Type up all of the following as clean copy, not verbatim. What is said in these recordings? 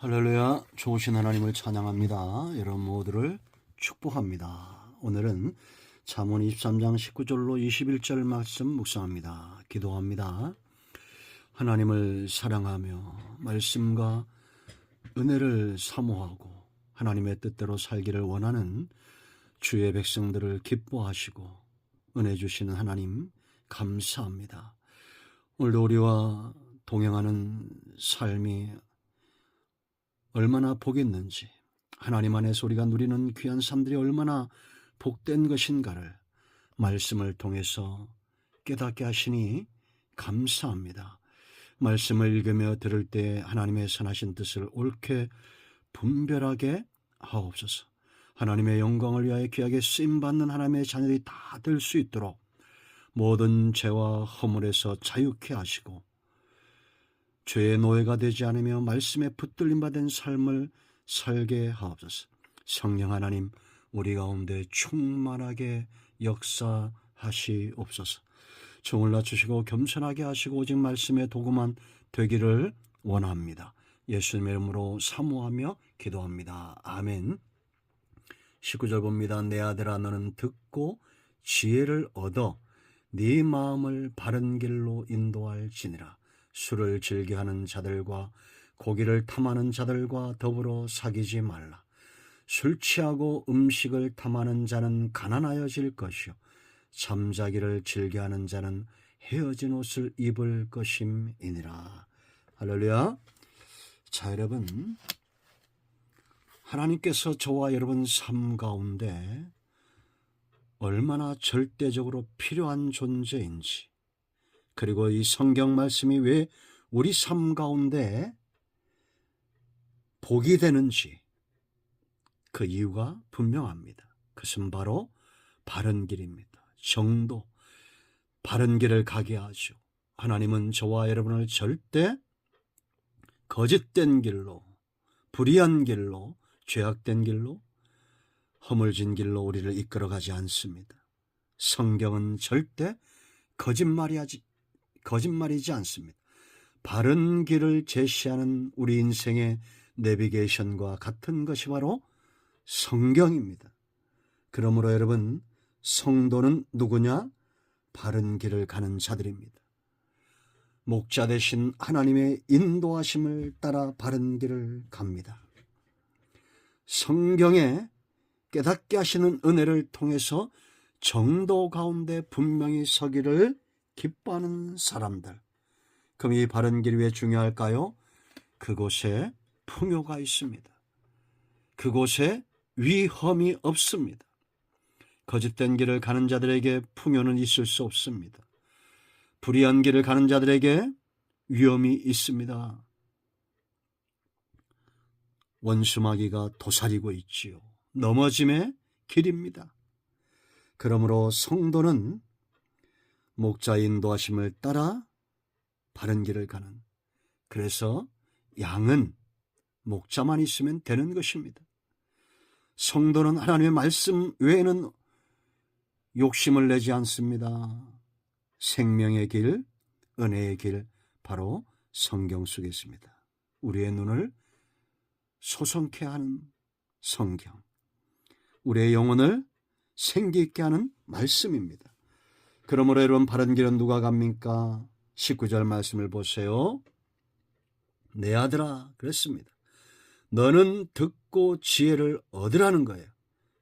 할렐루야, 좋으신 하나님을 찬양합니다. 여러분 모두를 축복합니다. 오늘은 잠언 23장 19절로 21절 말씀 묵상합니다. 기도합니다. 하나님을 사랑하며 말씀과 은혜를 사모하고 하나님의 뜻대로 살기를 원하는 주의 백성들을 기뻐하시고 은혜 주시는 하나님 감사합니다. 오늘도 우리와 동행하는 삶이 얼마나 복이 있는지, 하나님 안에서 우리가 누리는 귀한 삶들이 얼마나 복된 것인가를 말씀을 통해서 깨닫게 하시니 감사합니다. 말씀을 읽으며 들을 때 하나님의 선하신 뜻을 옳게 분별하게 하옵소서. 하나님의 영광을 위하여 귀하게 쓰임받는 하나님의 자녀들이 다 될 수 있도록 모든 죄와 허물에서 자유케 하시고 죄의 노예가 되지 않으며 말씀에 붙들림 받은 삶을 살게 하옵소서. 성령 하나님, 우리 가운데 충만하게 역사하시옵소서. 종을 낮추시고 겸손하게 하시고 오직 말씀의 도구만 되기를 원합니다. 예수님의 이름으로 사모하며 기도합니다. 아멘. 19절 봅니다. 내 아들아, 너는 듣고 지혜를 얻어 네 마음을 바른 길로 인도할지니라. 술을 즐겨하는 자들과 고기를 탐하는 자들과 더불어 사귀지 말라. 술 취하고 음식을 탐하는 자는 가난하여질 것이요 잠자기를 즐겨하는 자는 헤어진 옷을 입을 것임이니라. 할렐루야. 자, 여러분, 하나님께서 저와 여러분 삶 가운데 얼마나 절대적으로 필요한 존재인지, 그리고 이 성경 말씀이 왜 우리 삶 가운데 복이 되는지 그 이유가 분명합니다. 그것은 바로 바른 길입니다. 정도, 바른 길을 가게 하죠. 하나님은 저와 여러분을 절대 거짓된 길로, 불의한 길로, 죄악된 길로, 허물진 길로 우리를 이끌어가지 않습니다. 성경은 절대 거짓말이지 않습니다. 바른 길을 제시하는 우리 인생의 내비게이션과 같은 것이 바로 성경입니다. 그러므로 여러분, 성도는 누구냐? 바른 길을 가는 자들입니다. 목자 되신 하나님의 인도하심을 따라 바른 길을 갑니다. 성경에 깨닫게 하시는 은혜를 통해서 정도 가운데 분명히 서기를 기뻐하는 사람들. 그럼 이 바른 길이 왜 중요할까요? 그곳에 풍요가 있습니다. 그곳에 위험이 없습니다. 거짓된 길을 가는 자들에게 풍요는 있을 수 없습니다. 불의한 길을 가는 자들에게 위험이 있습니다. 원수마귀가 도사리고 있지요. 넘어짐의 길입니다. 그러므로 성도는 목자의 인도하심을 따라 바른 길을 가는, 그래서 양은 목자만 있으면 되는 것입니다. 성도는 하나님의 말씀 외에는 욕심을 내지 않습니다. 생명의 길, 은혜의 길, 바로 성경 속에 있습니다. 우리의 눈을 소성케 하는 성경, 우리의 영혼을 생기 있게 하는 말씀입니다. 그러므로 여러분, 바른 길은 누가 갑니까? 19절 말씀을 보세요. 내 아들아, 그랬습니다. 너는 듣고 지혜를 얻으라는 거예요.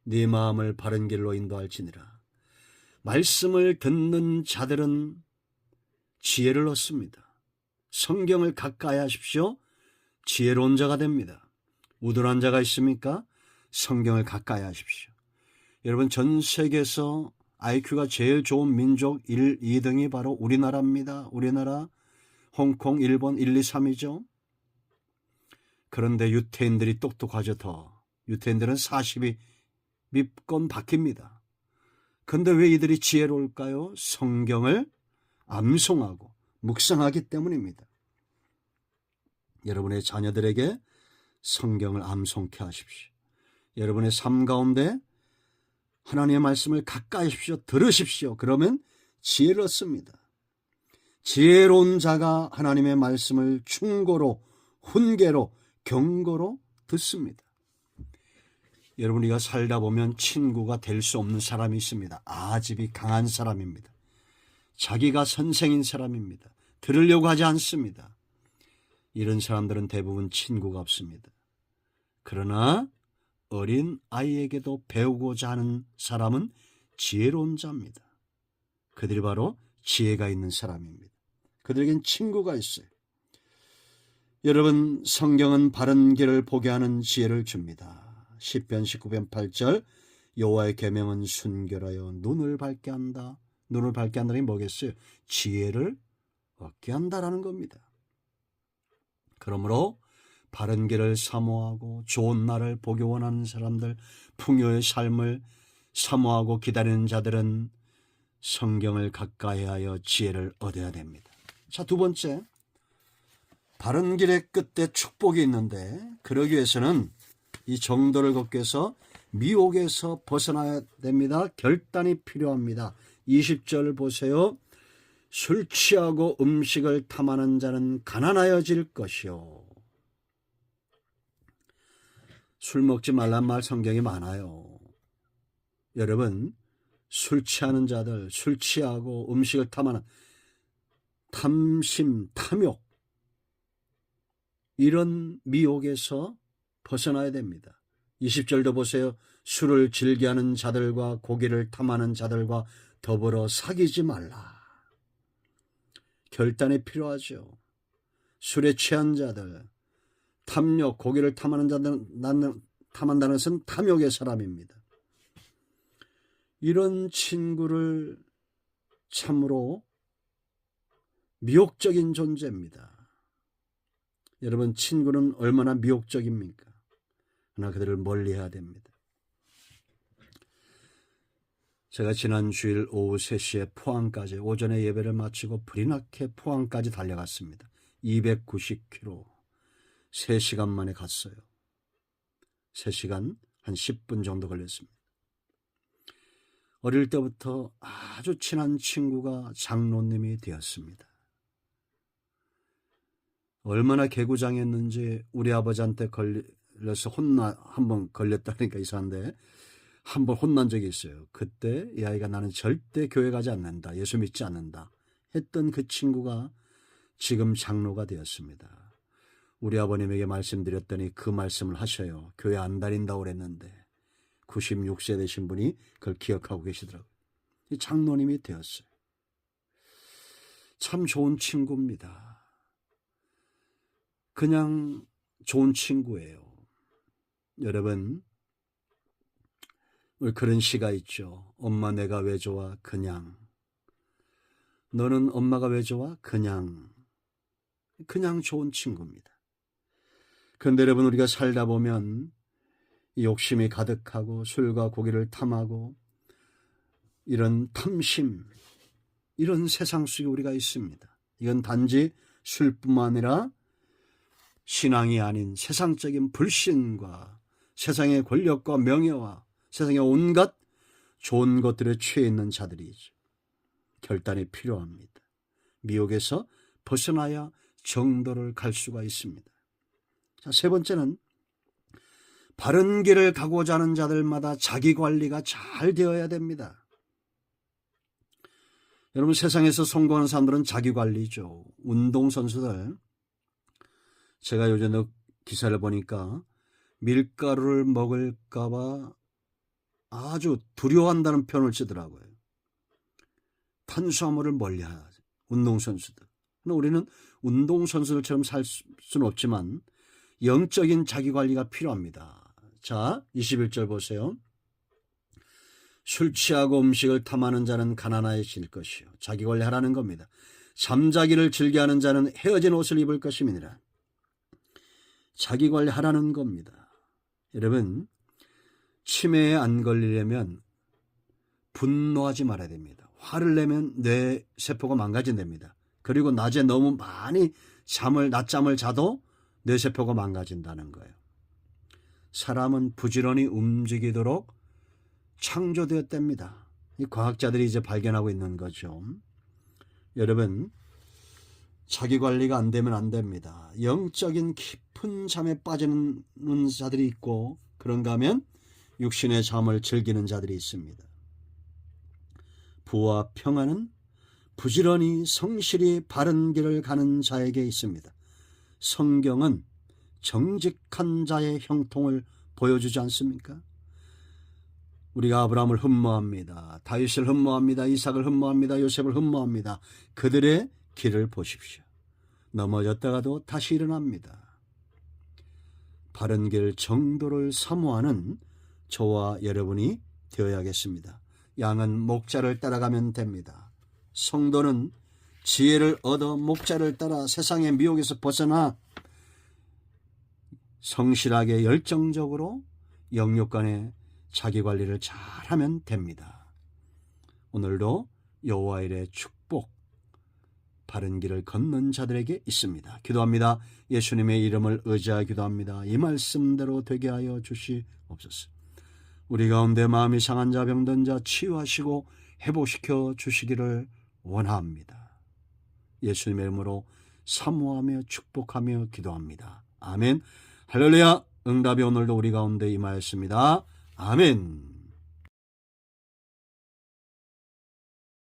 네 마음을 바른 길로 인도할지니라. 말씀을 듣는 자들은 지혜를 얻습니다. 성경을 가까이 하십시오. 지혜로운 자가 됩니다. 우둔한 자가 있습니까? 성경을 가까이 하십시오. 여러분, 전 세계에서 IQ가 제일 좋은 민족 1, 2등이 바로 우리나라입니다. 우리나라, 홍콩, 일본 1, 2, 3이죠. 그런데 유태인들이 똑똑하죠. 더 유태인들은 40이 밑건 바뀝니다. 그런데 왜 이들이 지혜로울까요? 성경을 암송하고 묵상하기 때문입니다. 여러분의 자녀들에게 성경을 암송케 하십시오. 여러분의 삶 가운데 하나님의 말씀을 가까이 하십시오. 들으십시오. 그러면 지혜를 얻습니다. 지혜로운 자가 하나님의 말씀을 충고로 훈계로 경고로 듣습니다. 여러분, 우리가 살다 보면 친구가 될 수 없는 사람이 있습니다. 아집이 강한 사람입니다. 자기가 선생인 사람입니다. 들으려고 하지 않습니다. 이런 사람들은 대부분 친구가 없습니다. 그러나 어린 아이에게도 배우고자 하는 사람은 지혜로운 자입니다. 그들이 바로 지혜가 있는 사람입니다. 그들에겐 친구가 있어요. 여러분, 성경은 바른 길을 보게 하는 지혜를 줍니다. 시편 19편 8절, 여호와의 계명은 순결하여 눈을 밝게 한다. 눈을 밝게 한다는 게 뭐겠어요? 지혜를 얻게 한다라는 겁니다. 그러므로 바른 길을 사모하고 좋은 날을 보기 원하는 사람들, 풍요의 삶을 사모하고 기다리는 자들은 성경을 가까이하여 지혜를 얻어야 됩니다. 자, 두 번째, 바른 길의 끝에 축복이 있는데 그러기 위해서는 이 정도를 걷기 위해서 미혹에서 벗어나야 됩니다. 결단이 필요합니다. 20절 보세요. 술 취하고 음식을 탐하는 자는 가난하여질 것이요. 술 먹지 말란 말 성경에 많아요. 여러분, 술 취하는 자들, 술 취하고 음식을 탐하는 탐심, 탐욕, 이런 미혹에서 벗어나야 됩니다. 20절도 보세요. 술을 즐겨하는 자들과 고기를 탐하는 자들과 더불어 사귀지 말라. 결단이 필요하죠. 술에 취한 자들, 탐욕, 고기를 탐하는 자들은 탐한다는 것은 탐욕의 사람입니다. 이런 친구를 참으로 미혹적인 존재입니다. 여러분, 친구는 얼마나 미혹적입니까? 그러나 그들을 멀리해야 됩니다. 제가 지난 주일 오후 3시에 포항까지 오전에 예배를 마치고 불이 나게 포항까지 달려갔습니다. 290km 3시간 만에 갔어요. 3시간 한 10분 정도 걸렸습니다. 어릴 때부터 아주 친한 친구가 장로님이 되었습니다. 얼마나 개구장했는지 우리 아버지한테 걸려서 한번 걸렸다니까 이상한데 한번 혼난 적이 있어요. 그때 이 아이가 나는 절대 교회 가지 않는다, 예수 믿지 않는다 했던 그 친구가 지금 장로가 되었습니다. 우리 아버님에게 말씀드렸더니 그 말씀을 하셔요. 교회 안 다닌다고 그랬는데 96세 되신 분이 그걸 기억하고 계시더라고요. 장로님이 되었어요. 참 좋은 친구입니다. 그냥 좋은 친구예요. 여러분, 우리 그런 시가 있죠. 엄마 내가 왜 좋아? 그냥. 너는 엄마가 왜 좋아? 그냥. 그냥 좋은 친구입니다. 그런데 여러분, 우리가 살다 보면 욕심이 가득하고 술과 고기를 탐하고 이런 탐심, 이런 세상 속에 우리가 있습니다. 이건 단지 술뿐만 아니라 신앙이 아닌 세상적인 불신과 세상의 권력과 명예와 세상의 온갖 좋은 것들에 취해 있는 자들이죠. 결단이 필요합니다. 미혹에서 벗어나야 정도를 갈 수가 있습니다. 자, 세 번째는 바른 길을 가고자 하는 자들마다 자기 관리가 잘 되어야 됩니다. 여러분, 세상에서 성공하는 사람들은 자기 관리죠. 운동선수들, 제가 요즘에 기사를 보니까 밀가루를 먹을까 봐 아주 두려워한다는 표현을 쓰더라고요. 탄수화물을 멀리하죠, 운동선수들. 우리는 운동선수들처럼 살 수는 없지만 영적인 자기관리가 필요합니다. 자, 21절 보세요. 술 취하고 음식을 탐하는 자는 가난해질 것이요. 자기관리하라는 겁니다. 잠자기를 즐겨하는 자는 헤어진 옷을 입을 것임이니라. 자기관리하라는 겁니다. 여러분, 치매에 안 걸리려면 분노하지 말아야 됩니다. 화를 내면 뇌세포가 망가진답니다. 그리고 낮에 너무 많이 낮잠을 자도 뇌세포가 망가진다는 거예요. 사람은 부지런히 움직이도록 창조되었답니다. 이 과학자들이 이제 발견하고 있는 거죠. 여러분, 자기 관리가 안 되면 안 됩니다. 영적인 깊은 잠에 빠지는 자들이 있고, 그런가 하면 육신의 잠을 즐기는 자들이 있습니다. 부와 평안은 부지런히 성실히 바른 길을 가는 자에게 있습니다. 성경은 정직한 자의 형통을 보여주지 않습니까? 우리가 아브라함을 흠모합니다. 다윗을 흠모합니다. 이삭을 흠모합니다. 요셉을 흠모합니다. 그들의 길을 보십시오. 넘어졌다가도 다시 일어납니다. 바른 길 정도를 사모하는 저와 여러분이 되어야겠습니다. 양은 목자를 따라가면 됩니다. 성도는 지혜를 얻어 목자를 따라 세상의 미혹에서 벗어나 성실하게 열정적으로 영육간의 자기관리를 잘하면 됩니다. 오늘도 여호와의 일의 축복, 바른 길을 걷는 자들에게 있습니다. 기도합니다. 예수님의 이름을 의지하여 기도합니다. 이 말씀대로 되게 하여 주시옵소서. 우리 가운데 마음이 상한 자, 병든 자 치유하시고 회복시켜 주시기를 원합니다. 예수님의 이름으로 사모하며 축복하며 기도합니다. 아멘. 할렐루야. 응답이 오늘도 우리 가운데 임하였습니다. 아멘.